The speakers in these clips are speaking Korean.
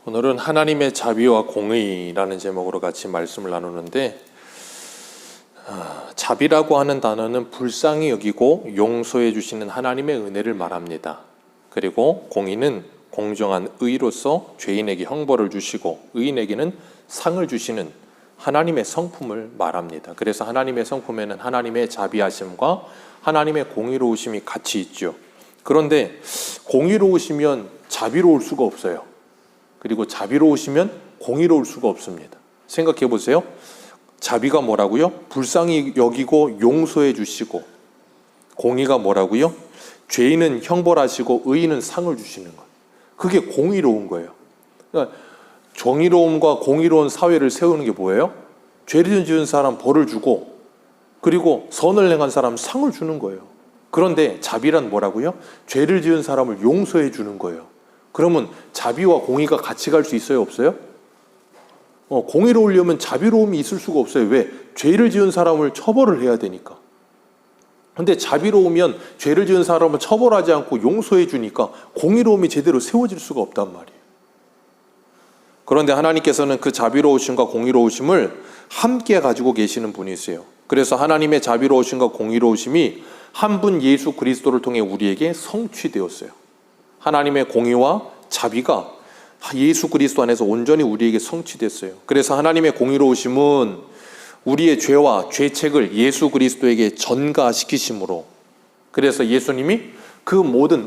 오늘은 하나님의 자비와 공의라는 제목으로 같이 말씀을 나누는데, 자비라고 하는 단어는 불쌍히 여기고 용서해 주시는 하나님의 은혜를 말합니다. 그리고 공의는 공정한 의로서 죄인에게 형벌을 주시고 의인에게는 상을 주시는 하나님의 성품을 말합니다. 그래서 하나님의 성품에는 하나님의 자비하심과 하나님의 공의로우심이 같이 있죠. 그런데 공의로우시면 자비로울 수가 없어요. 그리고 자비로우시면 공의로울 수가 없습니다. 생각해 보세요. 자비가 뭐라고요? 불쌍히 여기고 용서해 주시고, 공의가 뭐라고요? 죄인은 형벌하시고 의인은 상을 주시는 거예요. 그게 공의로운 거예요. 그러니까 정의로움과 공의로운 사회를 세우는 게 뭐예요? 죄를 지은 사람 벌을 주고, 그리고 선을 행한 사람 상을 주는 거예요. 그런데 자비란 뭐라고요? 죄를 지은 사람을 용서해 주는 거예요. 그러면 자비와 공의가 같이 갈 수 있어요, 없어요? 공의로우려면 자비로움이 있을 수가 없어요. 왜? 죄를 지은 사람을 처벌을 해야 되니까. 근데 자비로우면 죄를 지은 사람을 처벌하지 않고 용서해 주니까 공의로움이 제대로 세워질 수가 없단 말이에요. 그런데 하나님께서는 그 자비로우심과 공의로우심을 함께 가지고 계시는 분이세요. 그래서 하나님의 자비로우심과 공의로우심이 한 분 예수 그리스도를 통해 우리에게 성취되었어요. 하나님의 공의와 자비가 예수 그리스도 안에서 온전히 우리에게 성취됐어요. 그래서 하나님의 공의로우심은 우리의 죄와 죄책을 예수 그리스도에게 전가시키심으로, 그래서 예수님이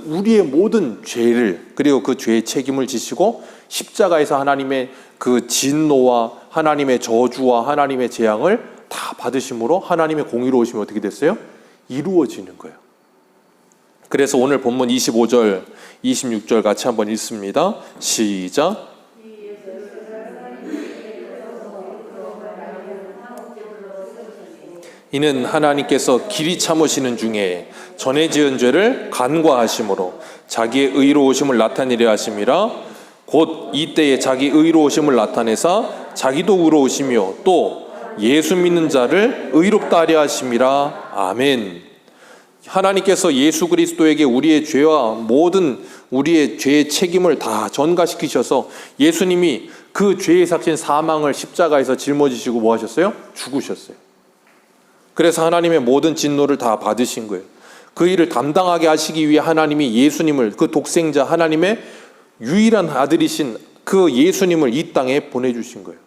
우리의 모든 죄를, 그리고 그 죄의 책임을 지시고 십자가에서 하나님의 그 진노와 하나님의 저주와 하나님의 재앙을 다 받으심으로 하나님의 공의로우심이 어떻게 됐어요? 이루어지는 거예요. 그래서 오늘 본문 25절, 26절 같이 한번 읽습니다. 시작. 이는 하나님께서 길이 참으시는 중에 전에 지은 죄를 간과하심으로 자기의 의로우심을 나타내려 하심이라. 곧 이때에 자기 의로우심을 나타내사 자기도 의로우시며 또 예수 믿는 자를 의롭다 하려 하심이라. 아멘. 하나님께서 예수 그리스도에게 우리의 죄와 모든 우리의 죄의 책임을 다 전가시키셔서 예수님이 그 죄의 삭신 사망을 십자가에서 짊어지시고 뭐 하셨어요? 죽으셨어요. 그래서 하나님의 모든 진노를 다 받으신 거예요. 그 일을 담당하게 하시기 위해 하나님이 예수님을, 그 독생자 하나님의 유일한 아들이신 그 예수님을 이 땅에 보내주신 거예요.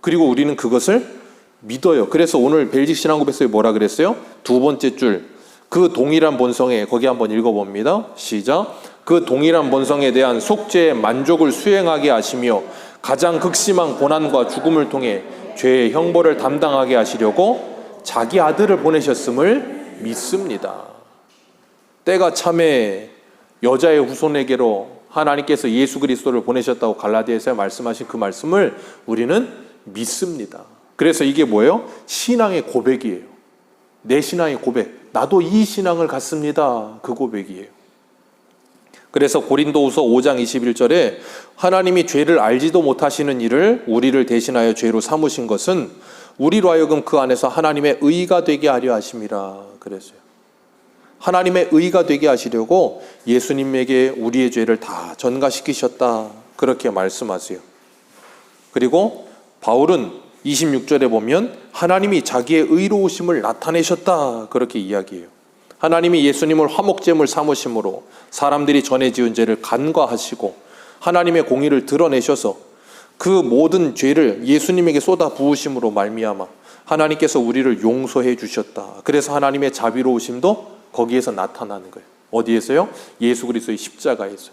그리고 우리는 그것을 믿어요. 그래서 오늘 벨직 신앙고백서에 뭐라 그랬어요? 두 번째 줄, 그 동일한 본성에, 거기 한번 읽어봅니다. 시작. 그 동일한 본성에 대한 속죄의 만족을 수행하게 하시며 가장 극심한 고난과 죽음을 통해 죄의 형벌을 담당하게 하시려고 자기 아들을 보내셨음을 믿습니다. 때가 참에 여자의 후손에게로 하나님께서 예수 그리스도를 보내셨다고 갈라디아서에 말씀하신 그 말씀을 우리는 믿습니다. 그래서 이게 뭐예요? 신앙의 고백이에요. 내 신앙의 고백. 나도 이 신앙을 갖습니다. 그 고백이에요. 그래서 고린도후서 5장 21절에 하나님이 죄를 알지도 못하시는 일을 우리를 대신하여 죄로 삼으신 것은 우리로 하여금 그 안에서 하나님의 의가 되게 하려 하심이라 그랬어요. 하나님의 의가 되게 하시려고 예수님에게 우리의 죄를 다 전가시키셨다. 그렇게 말씀하세요. 그리고 바울은 26절에 보면 하나님이 자기의 의로우심을 나타내셨다. 그렇게 이야기해요. 하나님이 예수님을 화목제물 삼으심으로 사람들이 전에 지은 죄를 간과하시고 하나님의 공의를 드러내셔서 그 모든 죄를 예수님에게 쏟아 부으심으로 말미암아 하나님께서 우리를 용서해 주셨다. 그래서 하나님의 자비로우심도 거기에서 나타나는 거예요. 어디에서요? 예수 그리스도의 십자가에서.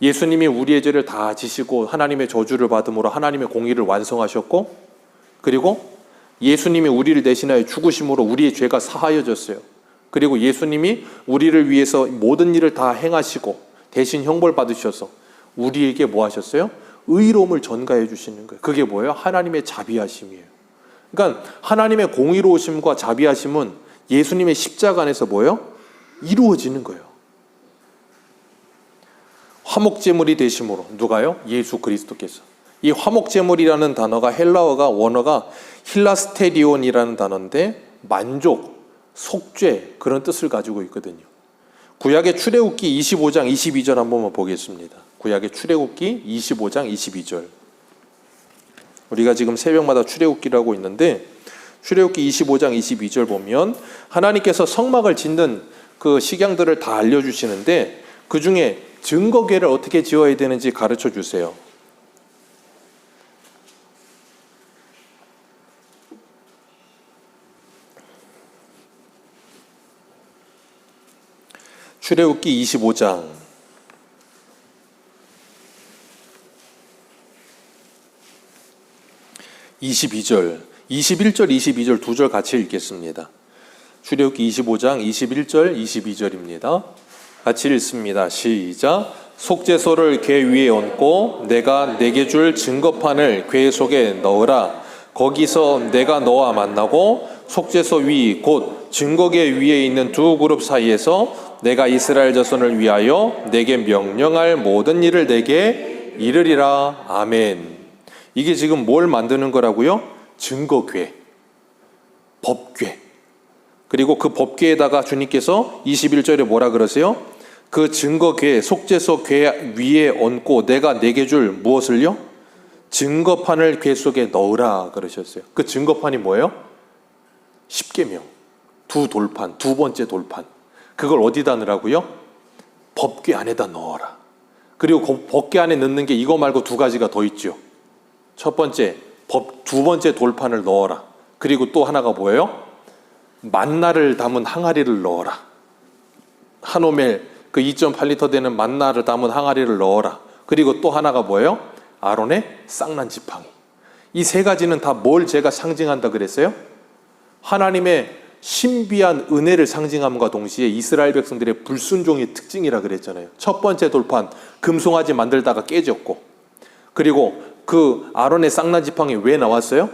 예수님이 우리의 죄를 다 지시고 하나님의 저주를 받음으로 하나님의 공의를 완성하셨고, 그리고 예수님이 우리를 대신하여 죽으심으로 우리의 죄가 사하여졌어요. 그리고 예수님이 우리를 위해서 모든 일을 다 행하시고 대신 형벌 받으셔서 우리에게 뭐 하셨어요? 의로움을 전가해 주시는 거예요. 그게 뭐예요? 하나님의 자비하심이에요. 그러니까 하나님의 공의로우심과 자비하심은 예수님의 십자가 안에서 뭐예요? 이루어지는 거예요. 화목제물이 되심으로. 누가요? 예수 그리스도께서. 이 화목제물이라는 단어가 헬라어가 원어가 힐라스테리온이라는 단어인데 만족, 속죄 그런 뜻을 가지고 있거든요. 구약의 출애굽기 25장 22절 한번 보겠습니다. 구약의 출애굽기 25장 22절. 우리가 지금 새벽마다 출애굽기를 하고 있는데 출애굽기 25장 22절 보면 하나님께서 성막을 짓는 그 식양들을 다 알려주시는데 그 중에 증거궤를 어떻게 지어야 되는지 가르쳐 주세요. 출애굽기 25장 22절, 21절, 22절 두 절 같이 읽겠습니다. 출애굽기 25장 21절, 22절입니다. 같이 읽습니다. 시작. 속죄소를 궤 위에 얹고 내가 내게 줄 증거판을 궤 속에 넣으라. 거기서 내가 너와 만나고 속죄소 위 곧 증거궤 위에 있는 두 그룹 사이에서 내가 이스라엘 자손을 위하여 내게 명령할 모든 일을 내게 이르리라. 아멘. 이게 지금 뭘 만드는 거라고요? 증거궤, 법궤. 그리고 그 법궤에다가 주님께서 21절에 뭐라 그러세요? 그 증거궤, 속죄소 궤 위에 얹고 내가 내게 줄 무엇을요? 증거판을 궤 속에 넣으라 그러셨어요. 그 증거판이 뭐예요? 십계명, 두 돌판, 두 번째 돌판. 그걸 어디다 넣으라고요? 법궤 안에다 넣어라. 그리고 그 법궤 안에 넣는 게 이거 말고 두 가지가 더 있죠. 첫 번째, 두 번째 돌판을 넣어라. 그리고 또 하나가 뭐예요? 만나를 담은 항아리를 넣어라. 한 오멜 그 2.8리터 되는 만나를 담은 항아리를 넣어라. 그리고 또 하나가 뭐예요? 아론의 쌍난 지팡이. 이 세 가지는 다 뭘 제가 상징한다 그랬어요? 하나님의 신비한 은혜를 상징함과 동시에 이스라엘 백성들의 불순종의 특징이라 그랬잖아요. 첫 번째 돌판, 금송아지 만들다가 깨졌고, 그리고 그 아론의 쌍난 지팡이 왜 나왔어요?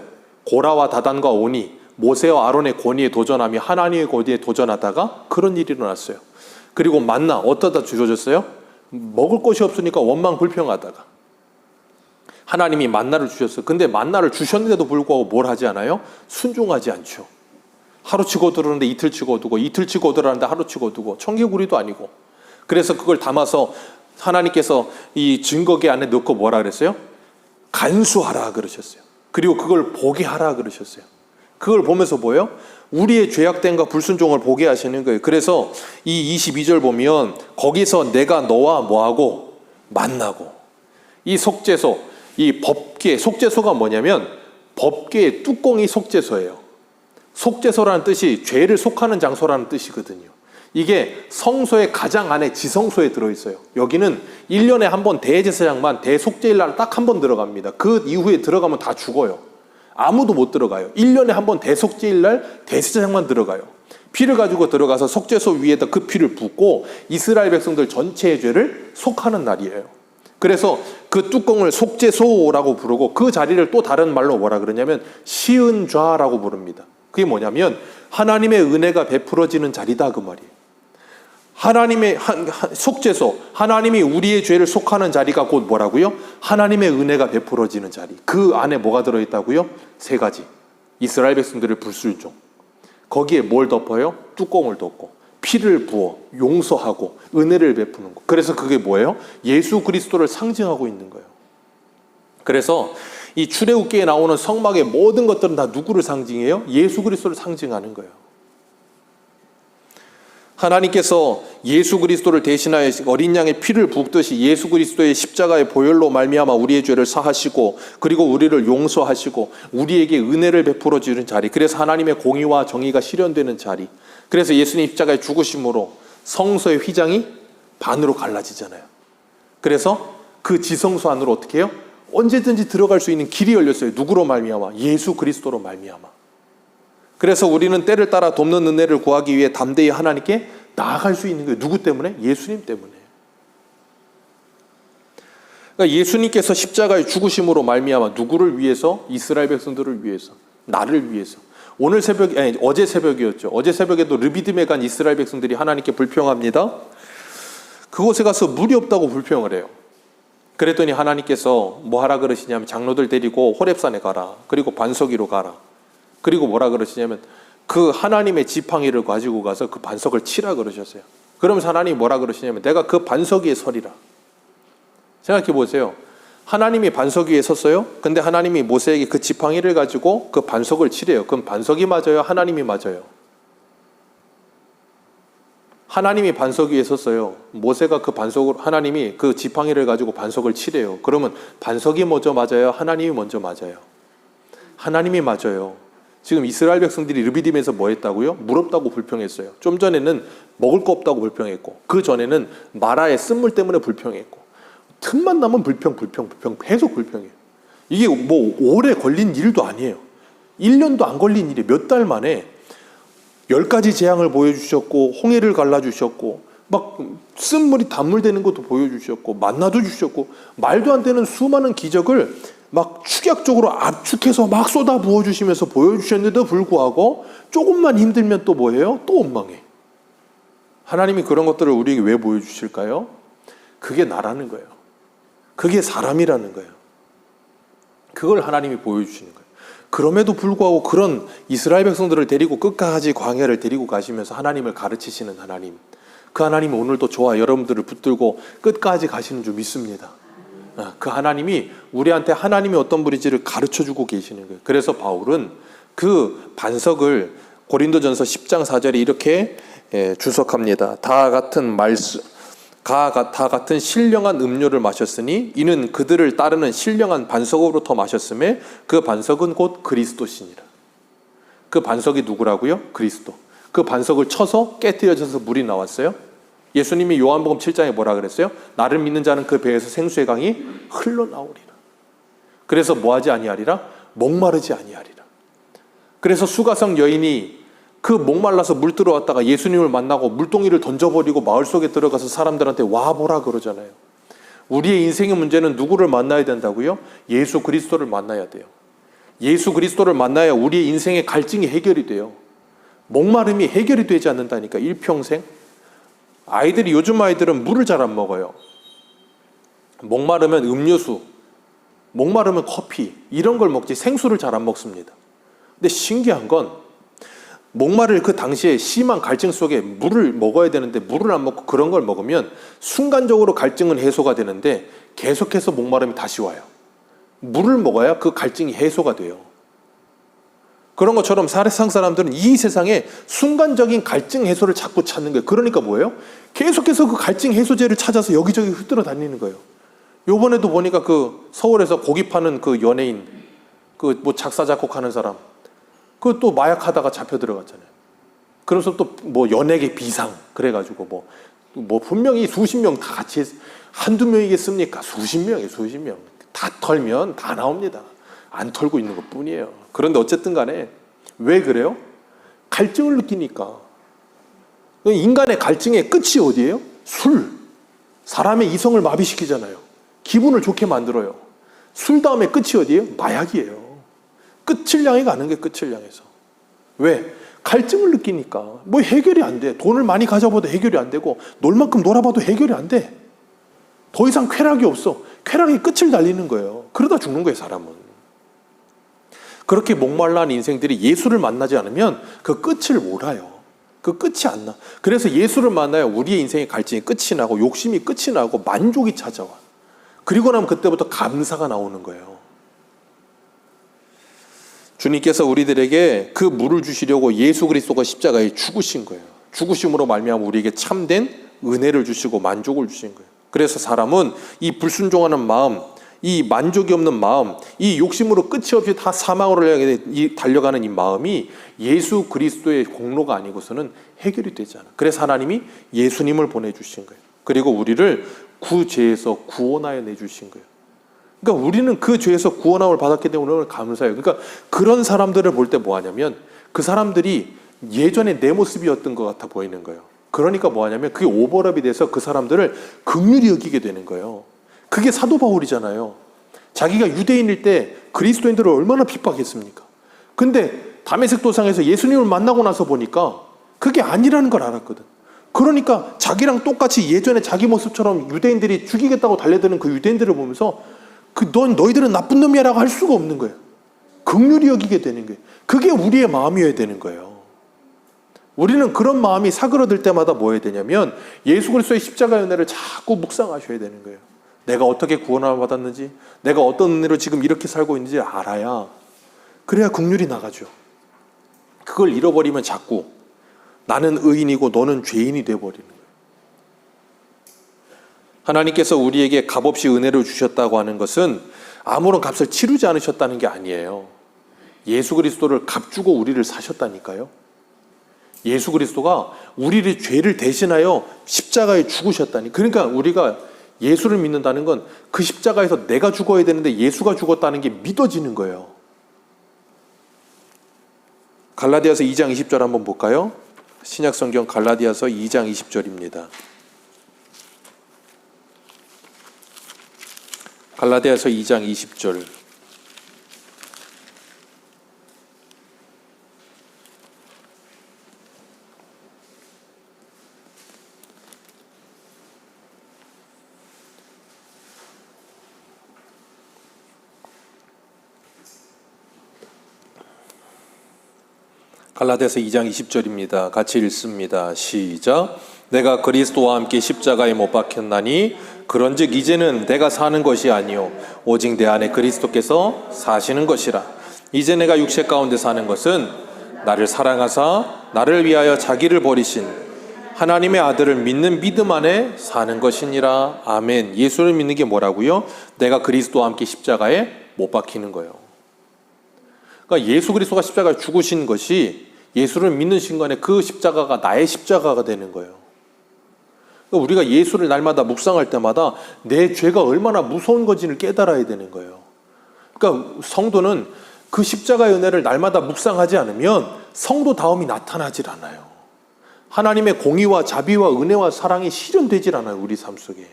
고라와 다단과 오니, 모세와 아론의 권위에 도전하며 하나님의 권위에 도전하다가 그런 일이 일어났어요. 그리고 만나 어디다 주셔졌어요? 먹을 것이 없으니까 원망 불평하다가 하나님이 만나를 주셨어요. 근데 만나를 주셨는데도 불구하고 뭘 하지 않아요? 순종하지 않죠. 하루 치고 들었는데 이틀 치고 두고, 이틀 치고 들었는데 하루 치고 두고, 청개구리도 아니고. 그래서 그걸 담아서 하나님께서 이 증거궤 안에 넣고 뭐라 그랬어요? 간수하라 그러셨어요. 그리고 그걸 보게 하라 그러셨어요. 그걸 보면서 뭐예요? 우리의 죄악됨과 불순종을 보게 하시는 거예요. 그래서 이 22절 보면 거기서 내가 너와 뭐하고 만나고, 이 속죄소, 이 법궤, 속죄소가 뭐냐면 법궤의 뚜껑이 속죄소예요. 속죄소라는 뜻이 죄를 속하는 장소라는 뜻이거든요. 이게 성소의 가장 안에 지성소에 들어있어요. 여기는 1년에 한 번 대제사장만 대속죄일 날 딱 한 번 들어갑니다. 그 이후에 들어가면 다 죽어요. 아무도 못 들어가요. 1년에 한 번 대속죄일 날 대제사장만 들어가요. 피를 가지고 들어가서 속죄소 위에다 그 피를 붓고 이스라엘 백성들 전체의 죄를 속하는 날이에요. 그래서 그 뚜껑을 속죄소라고 부르고 그 자리를 또 다른 말로 뭐라 그러냐면 시은좌라고 부릅니다. 그게 뭐냐면 하나님의 은혜가 베풀어지는 자리다 그 말이에요. 하나님의 속죄소, 하나님이 우리의 죄를 속하는 자리가 곧 뭐라고요? 하나님의 은혜가 베풀어지는 자리. 그 안에 뭐가 들어있다고요? 세 가지. 이스라엘 백성들의 불순종. 거기에 뭘 덮어요? 뚜껑을 덮고 피를 부어 용서하고 은혜를 베푸는 거. 그래서 그게 뭐예요? 예수 그리스도를 상징하고 있는 거예요. 그래서 이 출애굽기에 나오는 성막의 모든 것들은 다 누구를 상징해요? 예수 그리스도를 상징하는 거예요. 하나님께서 예수 그리스도를 대신하여 어린 양의 피를 붓듯이 예수 그리스도의 십자가의 보혈로 말미암아 우리의 죄를 사하시고 그리고 우리를 용서하시고 우리에게 은혜를 베풀어 주는 자리. 그래서 하나님의 공의와 정의가 실현되는 자리. 그래서 예수님 십자가의 죽으심으로 성소의 휘장이 반으로 갈라지잖아요. 그래서 그 지성소 안으로 어떻게 해요? 언제든지 들어갈 수 있는 길이 열렸어요. 누구로 말미암아? 예수 그리스도로 말미암아. 그래서 우리는 때를 따라 돕는 은혜를 구하기 위해 담대히 하나님께 나아갈 수 있는 거예요. 누구 때문에? 예수님 때문에. 그러니까 예수님께서 십자가의 죽으심으로 말미암아 누구를 위해서? 이스라엘 백성들을 위해서, 나를 위해서. 오늘 새벽, 아니 어제 새벽이었죠. 어제 새벽에도 르비딤에 간 이스라엘 백성들이 하나님께 불평합니다. 그곳에 가서 물이 없다고 불평을 해요. 그랬더니 하나님께서 뭐 하라 그러시냐면 장로들 데리고 호렙산에 가라. 그리고 반석 위로 가라. 그리고 뭐라 그러시냐면 그 하나님의 지팡이를 가지고 가서 그 반석을 치라 그러셨어요. 그러면서 하나님이 뭐라 그러시냐면 내가 그 반석 위에 서리라. 생각해 보세요. 하나님이 반석 위에 섰어요. 근데 하나님이 모세에게 그 지팡이를 가지고 그 반석을 치래요. 그럼 반석이 맞아요? 하나님이 맞아요? 하나님이 반석 위에 섰어요. 모세가 그 반석을, 하나님이 그 지팡이를 가지고 반석을 치래요. 그러면 반석이 먼저 맞아요? 하나님이 먼저 맞아요? 하나님이 맞아요. 지금 이스라엘 백성들이 르비딤에서 뭐 했다고요? 물 없다고 불평했어요. 좀 전에는 먹을 거 없다고 불평했고, 그 전에는 마라의 쓴물 때문에 불평했고, 틈만 나면 불평, 계속 불평해요. 이게 뭐 오래 걸린 일도 아니에요. 1년도 안 걸린 일이 몇 달 만에 10가지 재앙을 보여주셨고, 홍해를 갈라주셨고, 막 쓴물이 단물되는 것도 보여주셨고, 만나도 주셨고, 말도 안 되는 수많은 기적을 막 축약적으로 압축해서 막 쏟아 부어주시면서 보여주셨는데도 불구하고 조금만 힘들면 또 뭐예요? 또 원망해. 하나님이 그런 것들을 우리에게 왜 보여주실까요? 그게 나라는 거예요. 그게 사람이라는 거예요. 그걸 하나님이 보여주시는 거예요. 그럼에도 불구하고 그런 이스라엘 백성들을 데리고 끝까지 광야를 데리고 가시면서 하나님을 가르치시는 하나님, 그 하나님이 오늘도 저와 여러분들을 붙들고 끝까지 가시는 줄 믿습니다. 그 하나님이 우리한테 하나님이 어떤 분인지를 가르쳐주고 계시는 거예요. 그래서 바울은 그 반석을 고린도전서 10장 4절에 이렇게 주석합니다. 다 같은 신령한 음료를 마셨으니 이는 그들을 따르는 신령한 반석으로부터 마셨음에 그 반석은 곧 그리스도시니라. 그 반석이 누구라고요? 그리스도. 그 반석을 쳐서 깨뜨려져서 물이 나왔어요. 예수님이 요한복음 7장에 뭐라 그랬어요? 나를 믿는 자는 그 배에서 생수의 강이 흘러나오리라. 그래서 뭐하지 아니하리라? 목마르지 아니하리라. 그래서 수가성 여인이 그 목말라서 물 들어왔다가 예수님을 만나고 물동이를 던져버리고 마을 속에 들어가서 사람들한테 와보라 그러잖아요. 우리의 인생의 문제는 누구를 만나야 된다고요? 예수 그리스도를 만나야 돼요. 예수 그리스도를 만나야 우리의 인생의 갈증이 해결이 돼요. 목마름이 해결이 되지 않는다니까, 일평생. 요즘 아이들은 물을 잘 안 먹어요. 목마르면 음료수, 목마르면 커피, 이런 걸 먹지 생수를 잘 안 먹습니다. 근데 신기한 건 목마를 그 당시에 심한 갈증 속에 물을 먹어야 되는데 물을 안 먹고 그런 걸 먹으면 순간적으로 갈증은 해소가 되는데 계속해서 목마름이 다시 와요. 물을 먹어야 그 갈증이 해소가 돼요. 그런 것처럼 세상 사람들은 이 세상에 순간적인 갈증 해소를 자꾸 찾는 거예요. 그러니까 뭐예요? 계속해서 그 갈증 해소제를 찾아서 여기저기 흩돌아 다니는 거예요. 요번에도 보니까 그 서울에서 고기 파는 그 연예인, 그 뭐 작사 작곡하는 사람, 그 또 마약하다가 잡혀 들어갔잖아요. 그래서 또 뭐 연예계 비상 그래가지고 뭐 분명히 수십 명 다 같이 한두 명이겠습니까? 수십 명 다 털면 다 나옵니다. 안 털고 있는 것 뿐이에요. 그런데 어쨌든 간에 왜 그래요? 갈증을 느끼니까. 인간의 갈증의 끝이 어디예요? 술. 사람의 이성을 마비시키잖아요. 기분을 좋게 만들어요. 술 다음에 끝이 어디예요? 마약이에요. 끝을 향해 가는 게 끝을 향해서. 왜? 갈증을 느끼니까. 뭐 해결이 안 돼. 돈을 많이 가져봐도 해결이 안 되고 놀 만큼 놀아봐도 해결이 안 돼. 더 이상 쾌락이 없어. 쾌락의 끝을 달리는 거예요. 그러다 죽는 거예요, 사람은. 그렇게 목말라한 인생들이 예수를 만나지 않으면 그 끝을 몰라요. 그 끝이 안 나. 그래서 예수를 만나야 우리의 인생의 갈증이 끝이 나고 욕심이 끝이 나고 만족이 찾아와. 그리고 나면 그때부터 감사가 나오는 거예요. 주님께서 우리들에게 그 물을 주시려고 예수 그리스도가 십자가에 죽으신 거예요. 죽으심으로 말미암아 우리에게 참된 은혜를 주시고 만족을 주신 거예요. 그래서 사람은 이 불순종하는 마음, 이 만족이 없는 마음, 이 욕심으로 끝이 없이 다 사망으로 향해 달려가는 이 마음이 예수 그리스도의 공로가 아니고서는 해결이 되지 않아요. 그래서 하나님이 예수님을 보내주신 거예요. 그리고 우리를 구죄에서 구원하여 내주신 거예요. 그러니까 우리는 그 죄에서 구원함을 받았기 때문에 오늘 감사해요. 그러니까 그런 사람들을 볼 때 뭐 하냐면 그 사람들이 예전에 내 모습이었던 것 같아 보이는 거예요. 그러니까 뭐 하냐면 그게 오버랩이 돼서 그 사람들을 긍휼히 여기게 되는 거예요. 그게 사도 바울이잖아요. 자기가 유대인일 때 그리스도인들을 얼마나 핍박했습니까? 근데 다메섹 도상에서 예수님을 만나고 나서 보니까 그게 아니라는 걸 알았거든. 그러니까 자기랑 똑같이 예전에 자기 모습처럼 유대인들이 죽이겠다고 달려드는 그 유대인들을 보면서 너희들은 나쁜 놈이야라고 할 수가 없는 거예요. 긍휼히 여기게 되는 거예요. 그게 우리의 마음이어야 되는 거예요. 우리는 그런 마음이 사그러들 때마다 뭐 해야 되냐면 예수 그리스도의 십자가의 은혜를 자꾸 묵상하셔야 되는 거예요. 내가 어떻게 구원을 받았는지, 내가 어떤 은혜로 지금 이렇게 살고 있는지 알아야, 그래야 긍휼이 나가죠. 그걸 잃어버리면 자꾸 나는 의인이고 너는 죄인이 되어버리는 거예요. 하나님께서 우리에게 값없이 은혜를 주셨다고 하는 것은 아무런 값을 치르지 않으셨다는 게 아니에요. 예수 그리스도를 값주고 우리를 사셨다니까요. 예수 그리스도가 우리의 죄를 대신하여 십자가에 죽으셨다니. 그러니까 우리가 예수를 믿는다는 건 그 십자가에서 내가 죽어야 되는데 예수가 죽었다는 게 믿어지는 거예요. 갈라디아서 2장 20절 한번 볼까요? 신약성경 갈라디아서 2장 20절입니다. 갈라디아서 2장 20절. 갈라디아서 2장 20절입니다. 같이 읽습니다. 시작. 내가 그리스도와 함께 십자가에 못 박혔나니 그런즉 이제는 내가 사는 것이 아니요 오직 내 안에 그리스도께서 사시는 것이라. 이제 내가 육체 가운데 사는 것은 나를 사랑하사 나를 위하여 자기를 버리신 하나님의 아들을 믿는 믿음 안에 사는 것이니라. 아멘. 예수를 믿는 게 뭐라고요? 내가 그리스도와 함께 십자가에 못 박히는 거예요. 그러니까 예수 그리스도가 십자가에 죽으신 것이 예수를 믿는 순간에 그 십자가가 나의 십자가가 되는 거예요. 그러니까 우리가 예수를 날마다 묵상할 때마다 내 죄가 얼마나 무서운 건지를 깨달아야 되는 거예요. 그러니까 성도는 그 십자가의 은혜를 날마다 묵상하지 않으면 성도다움이 나타나질 않아요. 하나님의 공의와 자비와 은혜와 사랑이 실현되질 않아요. 우리 삶 속에.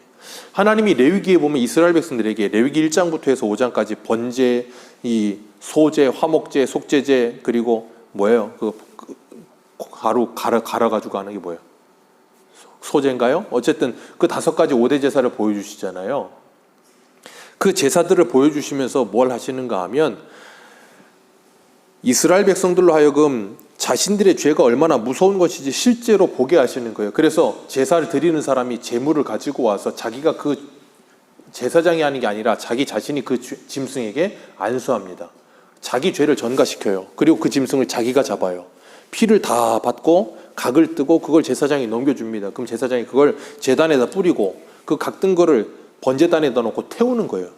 하나님이 레위기에 보면 이스라엘 백성들에게 레위기 1장부터 해서 5장까지 번제, 이 소제, 화목제, 속제제, 그리고 뭐예요? 가루 갈아가지고 하는 게 뭐예요? 소제인가요? 어쨌든 그 5가지 5대 제사를 보여주시잖아요. 그 제사들을 보여주시면서 뭘 하시는가 하면 이스라엘 백성들로 하여금 자신들의 죄가 얼마나 무서운 것인지 실제로 보게 하시는 거예요. 그래서 제사를 드리는 사람이 제물을 가지고 와서 자기가 그 제사장이 하는 게 아니라 자기 자신이 그 짐승에게 안수합니다. 자기 죄를 전가시켜요. 그리고 그 짐승을 자기가 잡아요. 피를 다 받고 각을 뜨고 그걸 제사장이 넘겨줍니다. 그럼 제사장이 그걸 제단에다 뿌리고 그 각 뜬 거를 번제단에다 놓고 태우는 거예요.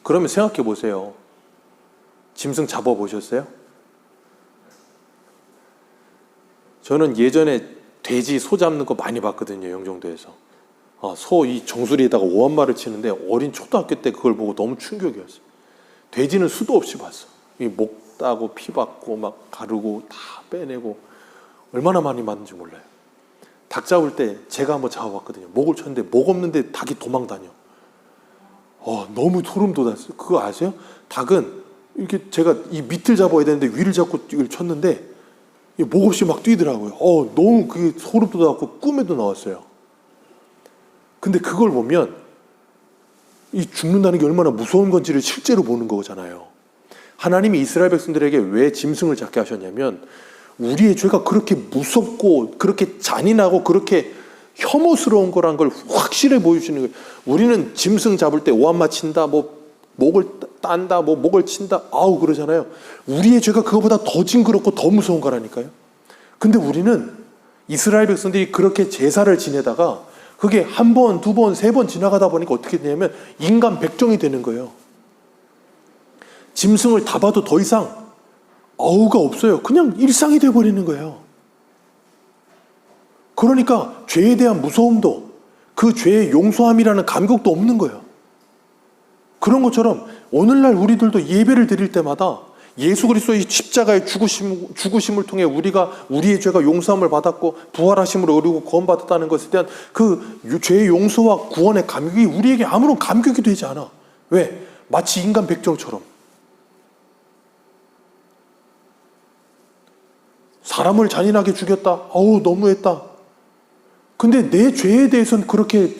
그러면 생각해 보세요. 짐승 잡아보셨어요? 저는 예전에 돼지, 소 잡는 거 많이 봤거든요. 영종도에서. 소 이 정수리에다가 오한마를 치는데 어린 초등학교 때 그걸 보고 너무 충격이었어요. 돼지는 수도 없이 봤어. 이 목 따고 피 받고 막 가르고 다 빼내고 얼마나 많이 맞는지 몰라요. 닭 잡을 때 제가 한번 잡아봤거든요. 목을 쳤는데 목 없는데 닭이 도망다녀. 너무 소름 돋았어요. 그거 아세요? 닭은 이렇게 제가 이 밑을 잡아야 되는데 위를 잡고 이걸 쳤는데 목 없이 막 뛰더라고요. 너무 그게 소름 돋아갖고 꿈에도 나왔어요. 근데 그걸 보면 이 죽는다는 게 얼마나 무서운 건지를 실제로 보는 거잖아요. 하나님이 이스라엘 백성들에게 왜 짐승을 잡게 하셨냐면 우리의 죄가 그렇게 무섭고 그렇게 잔인하고 그렇게 혐오스러운 거란 걸 확실히 보여주시는 거예요. 우리는 짐승 잡을 때 오한마 친다, 뭐 목을 딴다, 뭐 목을 친다, 그러잖아요. 우리의 죄가 그거보다 더 징그럽고 더 무서운 거라니까요. 근데 우리는 이스라엘 백성들이 그렇게 제사를 지내다가 그게 한 번, 두 번, 세 번 지나가다 보니까 어떻게 되냐면 인간 백종이 되는 거예요. 짐승을 다 봐도 더 이상 어우가 없어요. 그냥 일상이 되어버리는 거예요. 그러니까 죄에 대한 무서움도 그 죄의 용서함이라는 감격도 없는 거예요. 그런 것처럼 오늘날 우리들도 예배를 드릴 때마다 예수 그리스도의 십자가의 죽으심을 통해 우리가 우리의 죄가 용서함을 받았고 부활하심으로 이루고 구원받았다는 것에 대한 그 죄의 용서와 구원의 감격이 우리에게 아무런 감격이 되지 않아. 왜? 마치 인간 백정처럼. 사람을 잔인하게 죽였다. 너무했다. 근데 내 죄에 대해서는 그렇게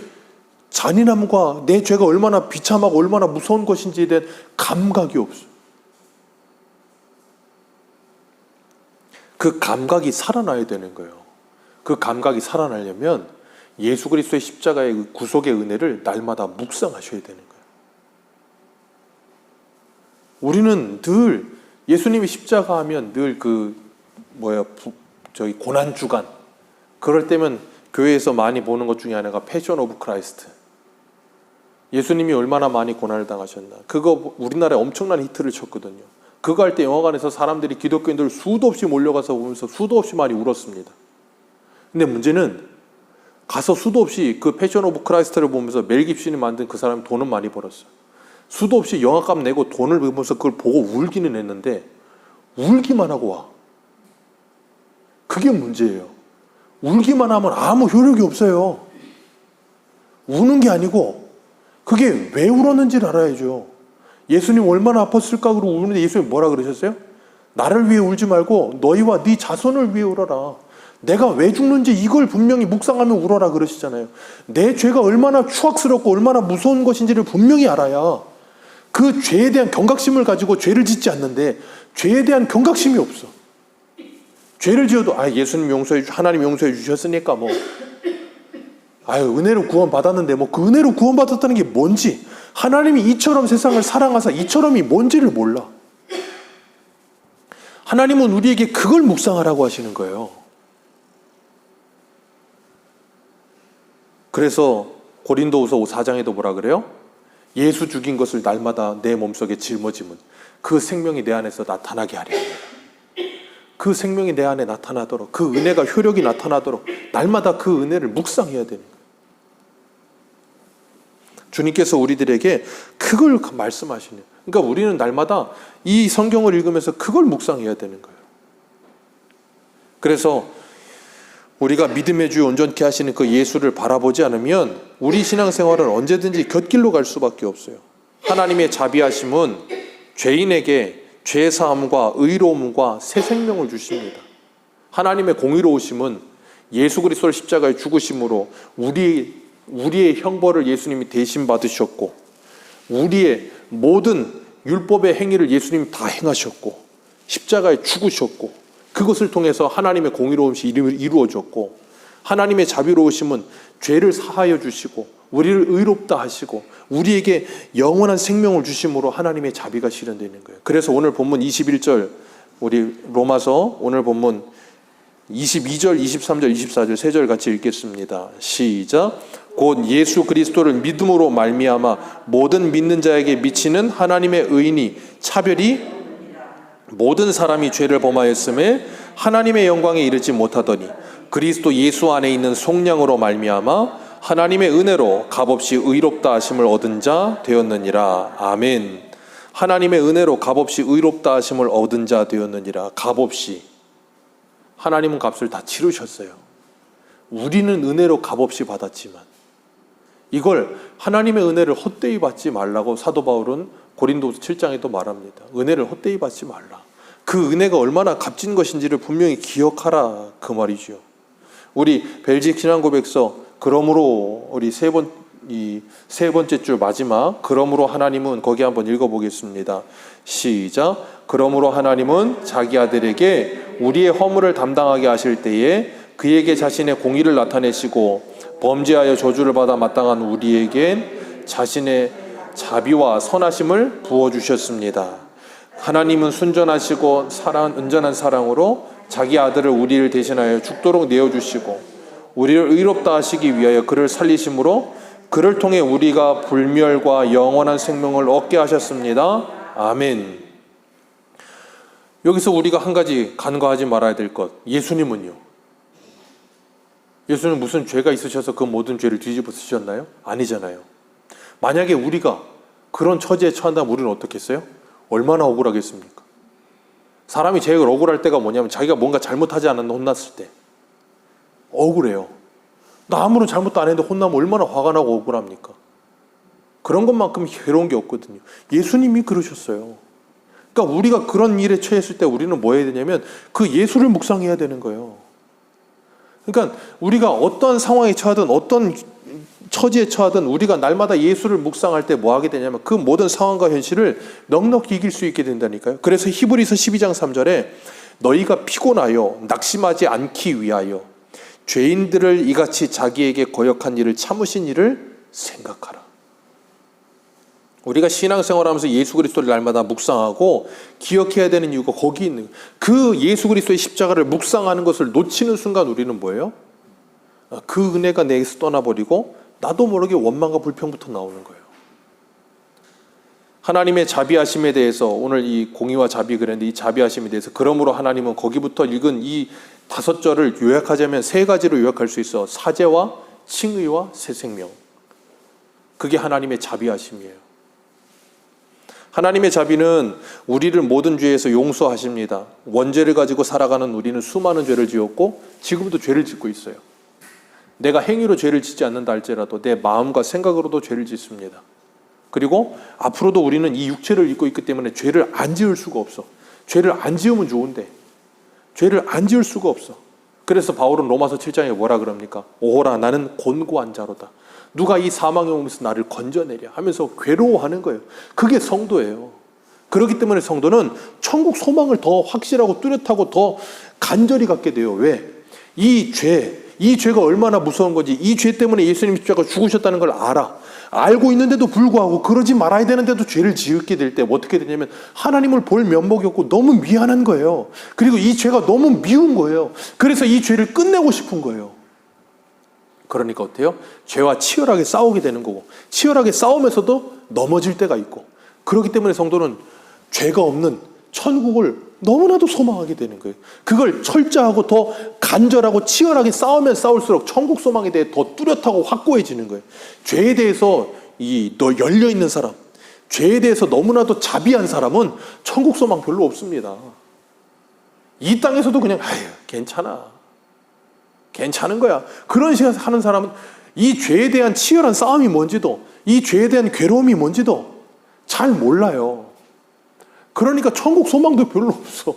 잔인함과 내 죄가 얼마나 비참하고 얼마나 무서운 것인지에 대한 감각이 없어요. 그 감각이 살아나야 되는 거예요. 그 감각이 살아나려면 예수 그리스도의 십자가의 그 구속의 은혜를 날마다 묵상하셔야 되는 거예요. 우리는 늘 예수님이 십자가 하면 늘 저희 고난 주간, 그럴 때면 교회에서 많이 보는 것 중에 하나가 패션 오브 크라이스트. 예수님이 얼마나 많이 고난을 당하셨나. 그거 우리나라에 엄청난 히트를 쳤거든요. 그거 할 때 영화관에서 사람들이, 기독교인들 수도 없이 몰려가서 보면서 수도 없이 많이 울었습니다. 근데 문제는 가서 수도 없이 그 패션 오브 크라이스트를 보면서 멜 깁슨이 만든 그 사람이 돈은 많이 벌었어요. 수도 없이 영화값 내고 돈을 벌면서 그걸 보고 울기는 했는데 울기만 하고 와. 그게 문제예요. 울기만 하면 아무 효력이 없어요. 우는 게 아니고 그게 왜 울었는지를 알아야죠. 예수님 얼마나 아팠을까 그러고 우는데 예수님 뭐라 그러셨어요? 나를 위해 울지 말고 너희와 네 자손을 위해 울어라. 내가 왜 죽는지 이걸 분명히 묵상하며 울어라 그러시잖아요. 내 죄가 얼마나 추악스럽고 얼마나 무서운 것인지를 분명히 알아야 그 죄에 대한 경각심을 가지고 죄를 짓지 않는데 죄에 대한 경각심이 없어. 죄를 지어도 예수님 용서해 하나님 용서해 주셨으니까 은혜로 구원받았는데 그 은혜로 구원받았다는 게 뭔지, 하나님이 이처럼 세상을 사랑하사 이처럼이 뭔지를 몰라. 하나님은 우리에게 그걸 묵상하라고 하시는 거예요. 그래서 고린도후서 4장에도 뭐라 그래요? 예수 죽인 것을 날마다 내 몸속에 짊어짐은 그 생명이 내 안에서 나타나게 하리라. 그 생명이 내 안에 나타나도록, 그 은혜가 효력이 나타나도록 날마다 그 은혜를 묵상해야 되는 거예요. 주님께서 우리들에게 그걸 말씀하시네요. 그러니까 우리는 날마다 이 성경을 읽으면서 그걸 묵상해야 되는 거예요. 그래서 우리가 믿음의 주 온전케 하시는 그 예수를 바라보지 않으면 우리 신앙생활은 언제든지 곁길로 갈 수밖에 없어요. 하나님의 자비하심은 죄인에게 죄사함과 의로움과 새 생명을 주십니다. 하나님의 공의로우심은 예수 그리스도를 십자가에 죽으심으로 우리의 형벌을 예수님이 대신 받으셨고, 우리의 모든 율법의 행위를 예수님이 다 행하셨고, 십자가에 죽으셨고, 그것을 통해서 하나님의 공의로우심이 이루어졌고, 하나님의 자비로우심은 죄를 사하여 주시고 우리를 의롭다 하시고 우리에게 영원한 생명을 주심으로 하나님의 자비가 실현되는 거예요. 그래서 오늘 본문 21절, 우리 로마서 오늘 본문 22절, 23절, 24절 세 절 같이 읽겠습니다. 시작. 곧 예수 그리스도를 믿음으로 말미암아 모든 믿는 자에게 미치는 하나님의 의인이 차별이 모든 사람이 죄를 범하였음에 하나님의 영광에 이르지 못하더니 그리스도 예수 안에 있는 속량으로 말미암아 하나님의 은혜로 값없이 의롭다 하심을 얻은 자 되었느니라. 아멘. 하나님의 은혜로 값없이 의롭다 하심을 얻은 자 되었느니라. 값없이. 하나님은 값을 다 치르셨어요. 우리는 은혜로 값없이 받았지만 이걸 하나님의 은혜를 헛되이 받지 말라고 사도 바울은 고린도서 7장에도 말합니다. 은혜를 헛되이 받지 말라. 그 은혜가 얼마나 값진 것인지를 분명히 기억하라, 그 말이죠. 우리 벨직 신앙고백서, 그러므로 우리 세 번째 줄 마지막, 그러므로 하나님은, 거기 한번 읽어보겠습니다. 시작. 그러므로 하나님은 자기 아들에게 우리의 허물을 담당하게 하실 때에 그에게 자신의 공의를 나타내시고 범죄하여 저주를 받아 마땅한 우리에겐 자신의 자비와 선하심을 부어주셨습니다. 하나님은 순전하시고 온전한 사랑으로 자기 아들을 우리를 대신하여 죽도록 내어주시고 우리를 의롭다 하시기 위하여 그를 살리심으로 그를 통해 우리가 불멸과 영원한 생명을 얻게 하셨습니다. 아멘. 여기서 우리가 한 가지 간과하지 말아야 될 것, 예수님은요, 예수는 무슨 죄가 있으셔서 그 모든 죄를 뒤집어 쓰셨나요? 아니잖아요. 만약에 우리가 그런 처지에 처한다면 우리는 어떻겠어요? 얼마나 억울하겠습니까? 사람이 제일 억울할 때가 뭐냐면 자기가 뭔가 잘못하지 않았는데 혼났을 때 억울해요. 나 아무런 잘못도 안 했는데 혼나면 얼마나 화가 나고 억울합니까? 그런 것만큼 괴로운 게 없거든요. 예수님이 그러셨어요. 그러니까 우리가 그런 일에 처했을 때 우리는 뭐 해야 되냐면 그 예수를 묵상해야 되는 거예요. 그러니까 우리가 어떤 상황에 처하든 어떤 처지에 처하든 우리가 날마다 예수를 묵상할 때 뭐 하게 되냐면 그 모든 상황과 현실을 넉넉히 이길 수 있게 된다니까요. 그래서 히브리서 12장 3절에 너희가 피곤하여 낙심하지 않기 위하여 죄인들을 이같이 자기에게 거역한 일을 참으신 일을 생각하라. 우리가 신앙생활하면서 예수 그리스도를 날마다 묵상하고 기억해야 되는 이유가 거기 있는 거예요. 그 예수 그리스도의 십자가를 묵상하는 것을 놓치는 순간 우리는 뭐예요? 그 은혜가 내게서 떠나버리고 나도 모르게 원망과 불평부터 나오는 거예요. 하나님의 자비하심에 대해서 오늘 이 공의와 자비 그랬는데 이 자비하심에 대해서 그러므로 하나님은 거기부터 읽은 이 5절을 요약하자면 3가지로 요약할 수 있어. 사죄와 칭의와 새 생명. 그게 하나님의 자비하심이에요. 하나님의 자비는 우리를 모든 죄에서 용서하십니다. 원죄를 가지고 살아가는 우리는 수많은 죄를 지었고 지금도 죄를 짓고 있어요. 내가 행위로 죄를 짓지 않는다 할지라도 내 마음과 생각으로도 죄를 짓습니다. 그리고 앞으로도 우리는 이 육체를 입고 있기 때문에 죄를 안 지을 수가 없어. 죄를 안 지으면 좋은데 죄를 안 지을 수가 없어. 그래서 바울은 로마서 7장에 뭐라 그럽니까? 오호라 나는 곤고한 자로다. 누가 이 사망의 몸에서 나를 건져내랴 하면서 괴로워하는 거예요. 그게 성도예요. 그렇기 때문에 성도는 천국 소망을 더 확실하고 뚜렷하고 더 간절히 갖게 돼요. 왜? 이 죄가 얼마나 무서운 건지, 이 죄 때문에 예수님 십자가 죽으셨다는 걸 알고 있는데도 불구하고 그러지 말아야 되는데도 죄를 지을게 될 때 어떻게 되냐면 하나님을 볼 면목이 없고 너무 미안한 거예요. 그리고 이 죄가 너무 미운 거예요. 그래서 이 죄를 끝내고 싶은 거예요. 그러니까 어때요? 죄와 치열하게 싸우게 되는 거고 치열하게 싸우면서도 넘어질 때가 있고 그렇기 때문에 성도는 죄가 없는 천국을 너무나도 소망하게 되는 거예요. 그걸 철저하고 더 간절하고 치열하게 싸우면 싸울수록 천국 소망에 대해 더 뚜렷하고 확고해지는 거예요. 죄에 대해서 열려있는 사람, 죄에 대해서 너무나도 자비한 사람은 천국 소망 별로 없습니다. 이 땅에서도 그냥 괜찮은 거야. 그런 식으로 하는 사람은 이 죄에 대한 치열한 싸움이 뭔지도 이 죄에 대한 괴로움이 뭔지도 잘 몰라요. 그러니까 천국 소망도 별로 없어.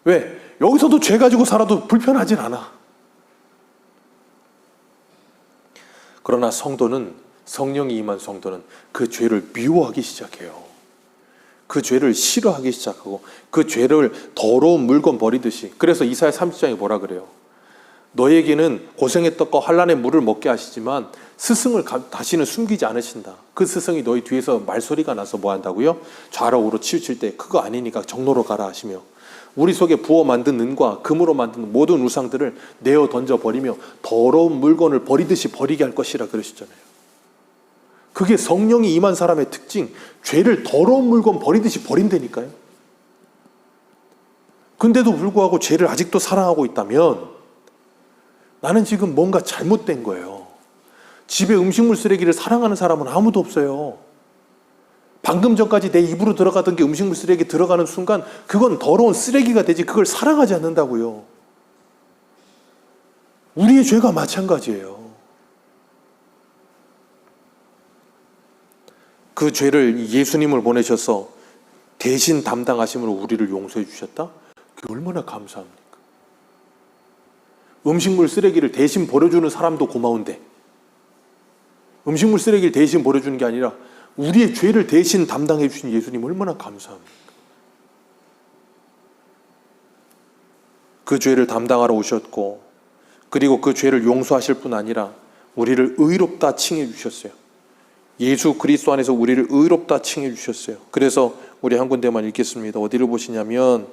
왜? 여기서도 죄 가지고 살아도 불편하진 않아. 그러나 성령이 임한 성도는 그 죄를 미워하기 시작해요. 그 죄를 싫어하기 시작하고 그 죄를 더러운 물건 버리듯이. 그래서 이사야 30장에 뭐라 그래요? 너에게는 고생했던 환난의 물을 먹게 하시지만 스승을 다시는 숨기지 않으신다. 그 스승이 너희 뒤에서 말소리가 나서 뭐 한다고요? 좌로우로 치우칠 때 그거 아니니까 정로로 가라 하시며 우리 속에 부어 만든 은과 금으로 만든 모든 우상들을 내어 던져버리며 더러운 물건을 버리듯이 버리게 할 것이라 그러시잖아요. 그게 성령이 임한 사람의 특징. 죄를 더러운 물건 버리듯이 버린다니까요. 근데도 불구하고 죄를 아직도 사랑하고 있다면 나는 지금 뭔가 잘못된 거예요. 집에 음식물 쓰레기를 사랑하는 사람은 아무도 없어요. 방금 전까지 내 입으로 들어가던 게 음식물 쓰레기 들어가는 순간 그건 더러운 쓰레기가 되지 그걸 사랑하지 않는다고요. 우리의 죄가 마찬가지예요. 그 죄를 예수님을 보내셔서 대신 담당하심으로 우리를 용서해 주셨다? 그게 얼마나 감사합니까? 음식물 쓰레기를 대신 버려주는 사람도 고마운데 음식물 쓰레기를 대신 버려주는 게 아니라 우리의 죄를 대신 담당해 주신 예수님 얼마나 감사합니까? 그 죄를 담당하러 오셨고 그리고 그 죄를 용서하실 뿐 아니라 우리를 의롭다 칭해 주셨어요. 예수 그리스도 안에서 우리를 의롭다 칭해 주셨어요. 그래서 우리 한 군데만 읽겠습니다. 어디를 보시냐면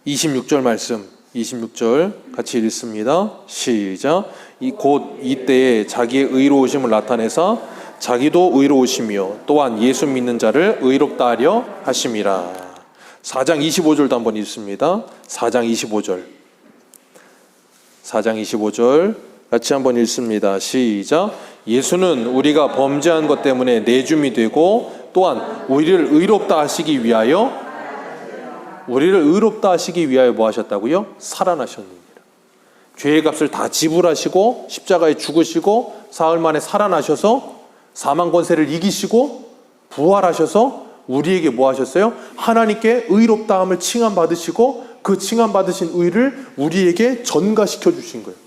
26절 말씀 26절 같이 읽습니다. 시작. 곧 이때에 자기의 의로우심을 나타내사 자기도 의로우시며 또한 예수 믿는 자를 의롭다 하려 하심이라. 4장 25절도 한번 읽습니다. 4장 25절. 4장 25절 같이 한번 읽습니다. 시작. 예수는 우리가 범죄한 것 때문에 내줌이 되고 또한 우리를 의롭다 하시기 위하여 뭐 하셨다고요? 살아나셨느니라. 죄의 값을 다 지불하시고 십자가에 죽으시고 사흘 만에 살아나셔서 사망 권세를 이기시고 부활하셔서 우리에게 뭐 하셨어요? 하나님께 의롭다함을 칭함받으시고 그 칭함받으신 의를 우리에게 전가시켜 주신 거예요.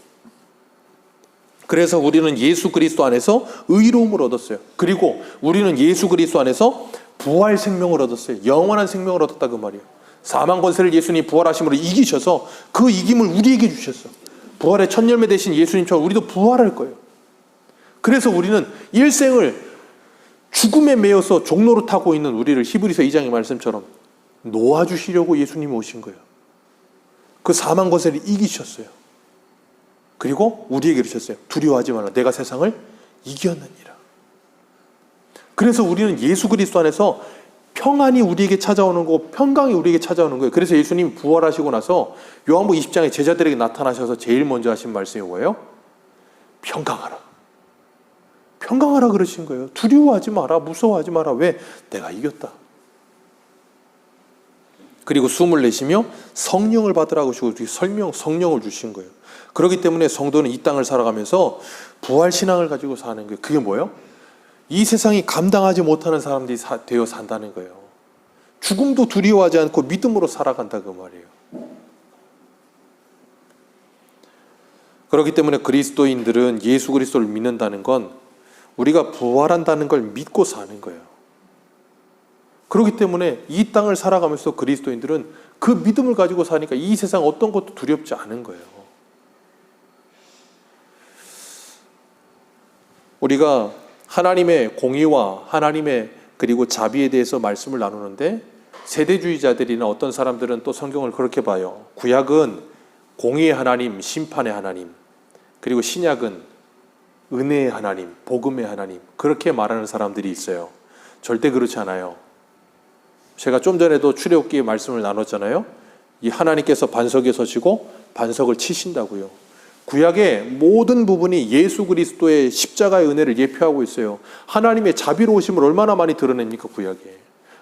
그래서 우리는 예수 그리스도 안에서 의로움을 얻었어요. 그리고 우리는 예수 그리스도 안에서 부활 생명을 얻었어요. 영원한 생명을 얻었다 그 말이에요. 사망 권세를 예수님이 부활하심으로 이기셔서 그 이김을 우리에게 주셨어. 부활의 첫 열매 되신 예수님처럼 우리도 부활할 거예요. 그래서 우리는 일생을 죽음에 매여서 종로를 타고 있는 우리를 히브리서 2장의 말씀처럼 놓아주시려고 예수님이 오신 거예요. 그 사망 권세를 이기셨어요. 그리고 우리에게 이르셨어요. 두려워하지 마라. 내가 세상을 이겼느니라. 그래서 우리는 예수 그리스도 안에서 평안이 우리에게 찾아오는 거고 평강이 우리에게 찾아오는 거예요. 그래서 예수님이 부활하시고 나서 요한복음 20장에 제자들에게 나타나셔서 제일 먼저 하신 말씀이 뭐예요? 평강하라. 평강하라 그러신 거예요. 두려워하지 마라. 무서워하지 마라. 왜? 내가 이겼다. 그리고 숨을 내쉬며 성령을 받으라고 하시고 성령을 주신 거예요. 그렇기 때문에 성도는 이 땅을 살아가면서 부활신앙을 가지고 사는 거예요. 그게 뭐예요? 이 세상이 감당하지 못하는 사람들이 되어 산다는 거예요. 죽음도 두려워하지 않고 믿음으로 살아간다 그 말이에요. 그렇기 때문에 그리스도인들은 예수 그리스도를 믿는다는 건 우리가 부활한다는 걸 믿고 사는 거예요. 그렇기 때문에 이 땅을 살아가면서 그리스도인들은 그 믿음을 가지고 사니까 이 세상 어떤 것도 두렵지 않은 거예요. 우리가 하나님의 공의와 하나님의 그리고 자비에 대해서 말씀을 나누는데 세대주의자들이나 어떤 사람들은 또 성경을 그렇게 봐요. 구약은 공의의 하나님, 심판의 하나님, 그리고 신약은 은혜의 하나님, 복음의 하나님, 그렇게 말하는 사람들이 있어요. 절대 그렇지 않아요. 제가 좀 전에도 출애굽기의 말씀을 나눴잖아요. 이 하나님께서 반석에 서시고 반석을 치신다고요. 구약의 모든 부분이 예수 그리스도의 십자가의 은혜를 예표하고 있어요. 하나님의 자비로우심을 얼마나 많이 드러냅니까, 구약에.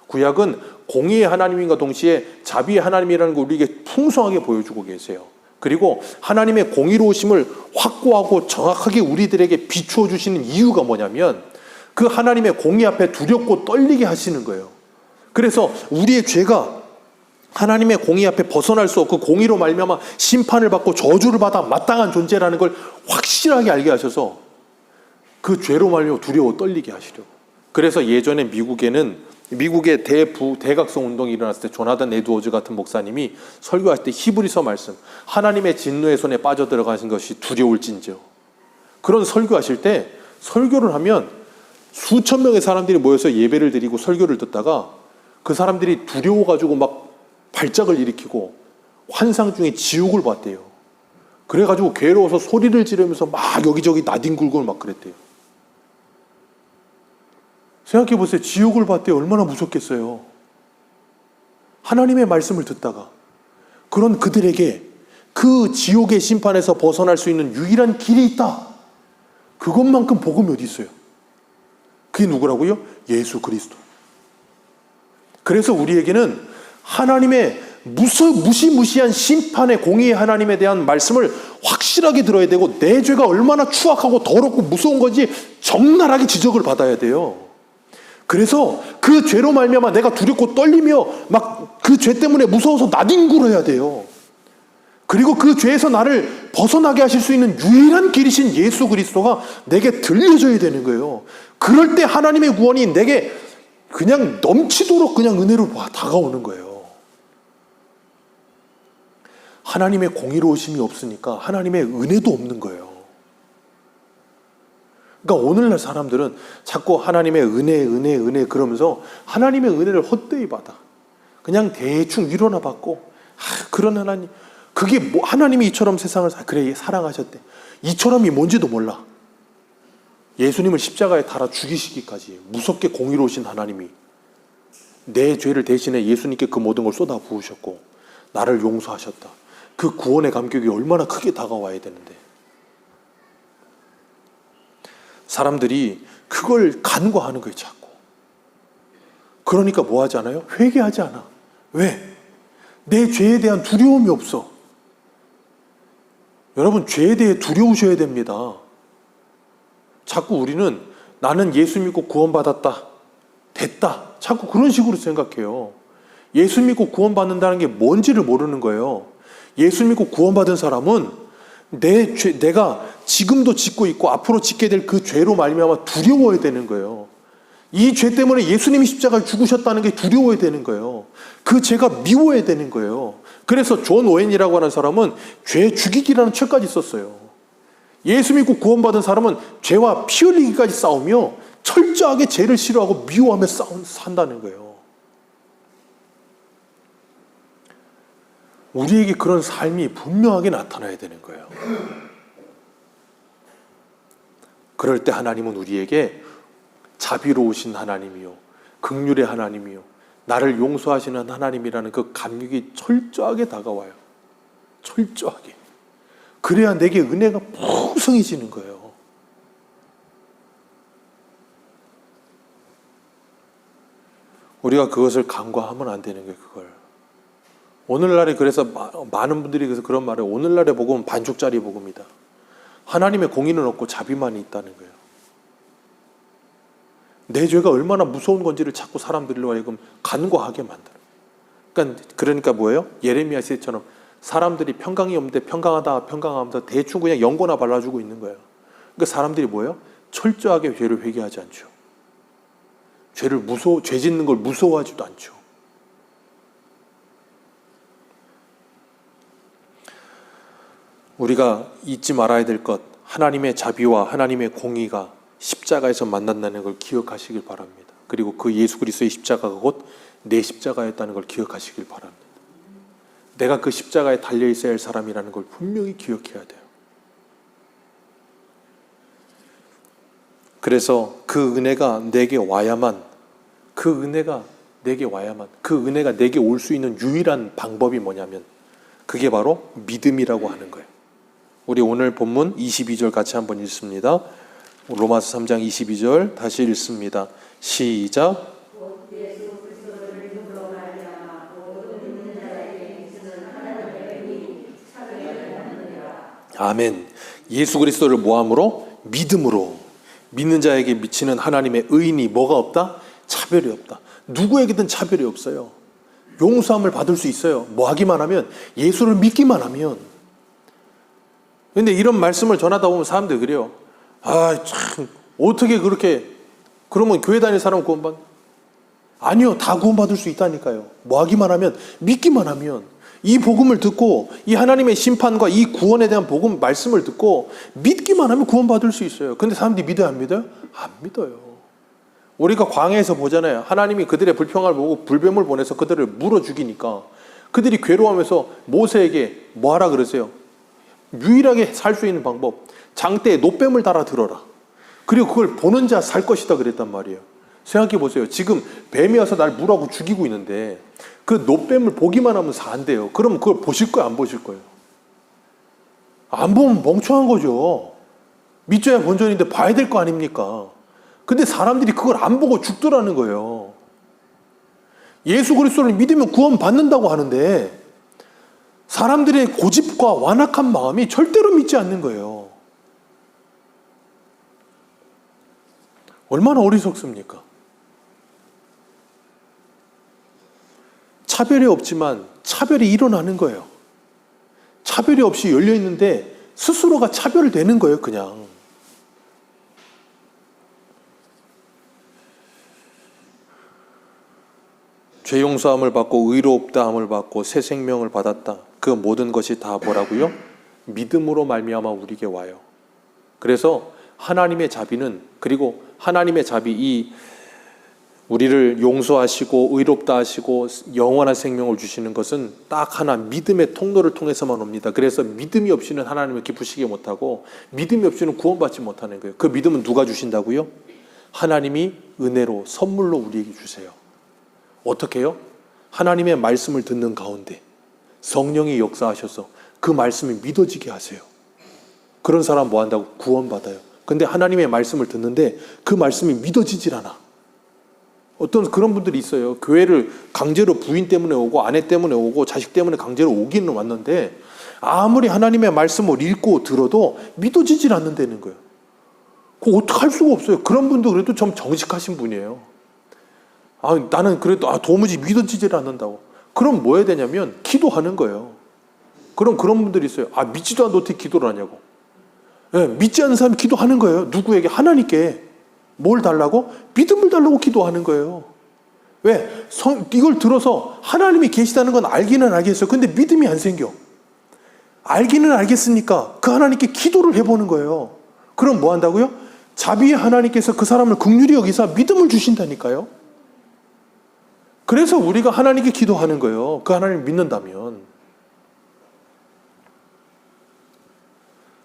구약은 공의의 하나님인과 동시에 자비의 하나님이라는 걸 우리에게 풍성하게 보여주고 계세요. 그리고 하나님의 공의로우심을 확고하고 정확하게 우리들에게 비추어 주시는 이유가 뭐냐면 그 하나님의 공의 앞에 두렵고 떨리게 하시는 거예요. 그래서 우리의 죄가 하나님의 공의 앞에 벗어날 수 없고 공의로 말미암아 심판을 받고 저주를 받아 마땅한 존재라는 걸 확실하게 알게 하셔서 그 죄로 말미암아 두려워 떨리게 하시려고. 그래서 예전에 미국의 대각성 운동이 일어났을 때 조나단 에드워즈 같은 목사님이 설교할 때 히브리서 말씀, 하나님의 진노의 손에 빠져들어가신 것이 두려울진저, 그런 설교하실 때 설교를 하면 수천 명의 사람들이 모여서 예배를 드리고 설교를 듣다가 그 사람들이 두려워가지고 막 발작을 일으키고 환상 중에 지옥을 봤대요. 그래가지고 괴로워서 소리를 지르면서 막 여기저기 나뒹굴고 막 그랬대요. 생각해 보세요. 지옥을 봤대요. 얼마나 무섭겠어요. 하나님의 말씀을 듣다가 그런 그들에게 그 지옥의 심판에서 벗어날 수 있는 유일한 길이 있다. 그것만큼 복음이 어디 있어요? 그게 누구라고요? 예수 그리스도. 그래서 우리에게는 하나님의 무시무시한 심판의 공의의 하나님에 대한 말씀을 확실하게 들어야 되고 내 죄가 얼마나 추악하고 더럽고 무서운 건지 적나라하게 지적을 받아야 돼요. 그래서 그 죄로 말미암아 내가 두렵고 떨리며 막 그 죄 때문에 무서워서 나뒹굴어야 돼요. 그리고 그 죄에서 나를 벗어나게 하실 수 있는 유일한 길이신 예수 그리스도가 내게 들려져야 되는 거예요. 그럴 때 하나님의 구원이 내게 그냥 넘치도록 그냥 은혜로 다가오는 거예요. 하나님의 공의로우심이 없으니까 하나님의 은혜도 없는 거예요. 그러니까 오늘날 사람들은 자꾸 하나님의 은혜 그러면서 하나님의 은혜를 헛되이 받아. 그냥 대충 위로나 받고 그런 하나님, 그게 뭐 하나님이 이처럼 세상을 그래 사랑하셨대. 이처럼이 뭔지도 몰라. 예수님을 십자가에 달아 죽이시기까지 무섭게 공의로우신 하나님이 내 죄를 대신해 예수님께 그 모든 걸 쏟아 부으셨고 나를 용서하셨다. 그 구원의 감격이 얼마나 크게 다가와야 되는데 사람들이 그걸 간과하는 거예요. 자꾸. 그러니까 뭐 하지 않아요? 회개하지 않아. 왜? 내 죄에 대한 두려움이 없어. 여러분, 죄에 대해 두려우셔야 됩니다. 자꾸 우리는 나는 예수 믿고 구원받았다, 됐다, 자꾸 그런 식으로 생각해요. 예수 믿고 구원받는다는 게 뭔지를 모르는 거예요. 예수 믿고 구원받은 사람은 내가 지금도 짓고 있고 앞으로 짓게 될 그 죄로 말미암아 두려워야 되는 거예요. 이 죄 때문에 예수님이 십자가에 죽으셨다는 게 두려워야 되는 거예요. 그 죄가 미워야 되는 거예요. 그래서 존 오웬이라고 하는 사람은 죄 죽이기라는 책까지 썼어요. 예수 믿고 구원받은 사람은 죄와 피 흘리기까지 싸우며 철저하게 죄를 싫어하고 미워하며 산다는 거예요. 우리에게 그런 삶이 분명하게 나타나야 되는 거예요. 그럴 때 하나님은 우리에게 자비로우신 하나님이요, 긍휼의 하나님이요, 나를 용서하시는 하나님이라는 그 감격이 철저하게 다가와요. 철저하게. 그래야 내게 은혜가 풍성해지는 거예요. 우리가 그것을 간과하면 안 되는 거예요. 그걸. 오늘날에 그래서 많은 분들이 그래서 그런 말을, 오늘날의 복음은 반쪽짜리 복음이다. 하나님의 공의는 없고 자비만 있다는 거예요. 내 죄가 얼마나 무서운 건지를 자꾸 사람들로 하여금 간과하게 만들어요. 그러니까 뭐예요? 예레미야 시대처럼 사람들이 평강이 없는데 평강하면서 대충 그냥 연고나 발라주고 있는 거예요. 그러니까 사람들이 뭐예요? 철저하게 죄를 회개하지 않죠. 죄 짓는 걸 무서워하지도 않죠. 우리가 잊지 말아야 될 것, 하나님의 자비와 하나님의 공의가 십자가에서 만난다는 걸 기억하시길 바랍니다. 그리고 그 예수 그리스도의 십자가가 곧 내 십자가였다는 걸 기억하시길 바랍니다. 내가 그 십자가에 달려 있어야 할 사람이라는 걸 분명히 기억해야 돼요. 그래서 그 은혜가 내게 와야만, 그 은혜가 내게 올 수 있는 유일한 방법이 뭐냐면 그게 바로 믿음이라고 하는 거예요. 우리 오늘 본문 22절 같이 한번 읽습니다. 로마서 3장 22절 다시 읽습니다. 시작. 아멘. 예수 그리스도를 뭐함으로? 믿음으로. 믿는 자에게 미치는 하나님의 의인이 뭐가 없다? 차별이 없다. 누구에게든 차별이 없어요. 용서함을 받을 수 있어요. 뭐 하기만 하면, 예수를 믿기만 하면. 근데 이런 말씀을 전하다 보면 사람들이 그래요. 참 어떻게 그렇게, 그러면 교회 다니는 사람은 구원받? 아니요, 다 구원받을 수 있다니까요. 뭐 하기만 하면, 믿기만 하면. 이 복음을 듣고 이 하나님의 심판과 이 구원에 대한 복음 말씀을 듣고 믿기만 하면 구원받을 수 있어요. 근데 사람들이 믿어요, 안 믿어요? 안 믿어요. 우리가 광야에서 보잖아요. 하나님이 그들의 불평을 보고 불뱀을 보내서 그들을 물어 죽이니까 그들이 괴로워하면서 모세에게 뭐 하라 그러세요? 유일하게 살 수 있는 방법, 장대에 놋뱀을 달아 들어라. 그리고 그걸 보는 자 살 것이다 그랬단 말이에요. 생각해 보세요. 지금 뱀이 와서 날 물하고 죽이고 있는데 그 놋뱀을 보기만 하면 산대요. 그럼 그걸 보실 거예요, 안 보실 거예요? 안 보면 멍청한 거죠. 믿져야 본전인데 봐야 될 거 아닙니까? 근데 사람들이 그걸 안 보고 죽더라는 거예요. 예수 그리스도를 믿으면 구원 받는다고 하는데 사람들의 고집과 완악한 마음이 절대로 믿지 않는 거예요. 얼마나 어리석습니까? 차별이 없지만 차별이 일어나는 거예요. 차별이 없이 열려 있는데 스스로가 차별되는 거예요, 그냥. 죄 용서함을 받고 의롭다함을 받고 새 생명을 받았다. 그 모든 것이 다 뭐라고요? 믿음으로 말미암아 우리에게 와요. 그래서 하나님의 자비는, 그리고 하나님의 자비, 이 우리를 용서하시고 의롭다 하시고 영원한 생명을 주시는 것은 딱 하나, 믿음의 통로를 통해서만 옵니다. 그래서 믿음이 없이는 하나님을 기쁘시게 못하고 믿음이 없이는 구원받지 못하는 거예요. 그 믿음은 누가 주신다고요? 하나님이 은혜로 선물로 우리에게 주세요. 어떻게 해요? 하나님의 말씀을 듣는 가운데 성령이 역사하셔서 그 말씀이 믿어지게 하세요. 그런 사람 뭐 한다고? 구원받아요. 근데 하나님의 말씀을 듣는데 그 말씀이 믿어지질 않아. 어떤 그런 분들이 있어요. 교회를 강제로 부인 때문에 오고 아내 때문에 오고 자식 때문에 강제로 오기는 왔는데 아무리 하나님의 말씀을 읽고 들어도 믿어지질 않는다는 거예요. 그거 어떻게 할 수가 없어요. 그런 분도 그래도 좀 정직하신 분이에요. 나는 그래도 도무지 믿어지질 않는다고. 그럼 뭐 해야 되냐면 기도하는 거예요. 그럼 그런 분들이 있어요. 믿지도 않는데 어떻게 기도를 하냐고. 네, 믿지 않는 사람이 기도하는 거예요. 누구에게? 하나님께. 뭘 달라고? 믿음을 달라고 기도하는 거예요. 왜? 이걸 들어서 하나님이 계시다는 건 알기는 알겠어요. 근데 믿음이 안 생겨. 알기는 알겠으니까 그 하나님께 기도를 해보는 거예요. 그럼 뭐 한다고요? 자비의 하나님께서 그 사람을 긍휼히 여기사 믿음을 주신다니까요. 그래서 우리가 하나님께 기도하는 거예요. 그 하나님을 믿는다면.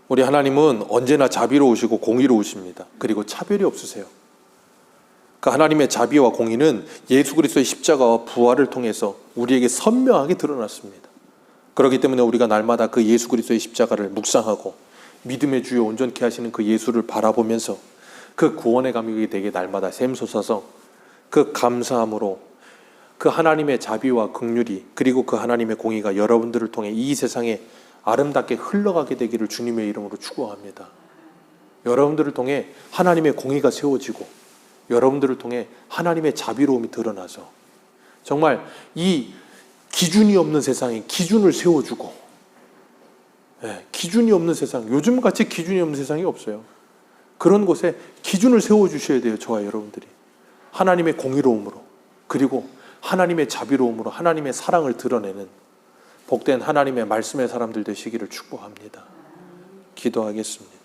우리 하나님은 언제나 자비로우시고 공의로우십니다. 그리고 차별이 없으세요. 그 하나님의 자비와 공의는 예수 그리스도의 십자가와 부활을 통해서 우리에게 선명하게 드러났습니다. 그렇기 때문에 우리가 날마다 그 예수 그리스도의 십자가를 묵상하고 믿음의 주요 온전케 하시는 그 예수를 바라보면서 그 구원의 감격이 되게 날마다 샘솟아서 그 감사함으로 그 하나님의 자비와 긍휼이 그리고 그 하나님의 공의가 여러분들을 통해 이 세상에 아름답게 흘러가게 되기를 주님의 이름으로 축원합니다. 여러분들을 통해 하나님의 공의가 세워지고 여러분들을 통해 하나님의 자비로움이 드러나서 정말 이 기준이 없는 세상에 기준을 세워주고, 기준이 없는 세상, 요즘같이 기준이 없는 세상이 없어요. 그런 곳에 기준을 세워주셔야 돼요. 저와 여러분들이 하나님의 공의로움으로 그리고 하나님의 자비로움으로 하나님의 사랑을 드러내는 복된 하나님의 말씀의 사람들 되시기를 축복합니다. 기도하겠습니다.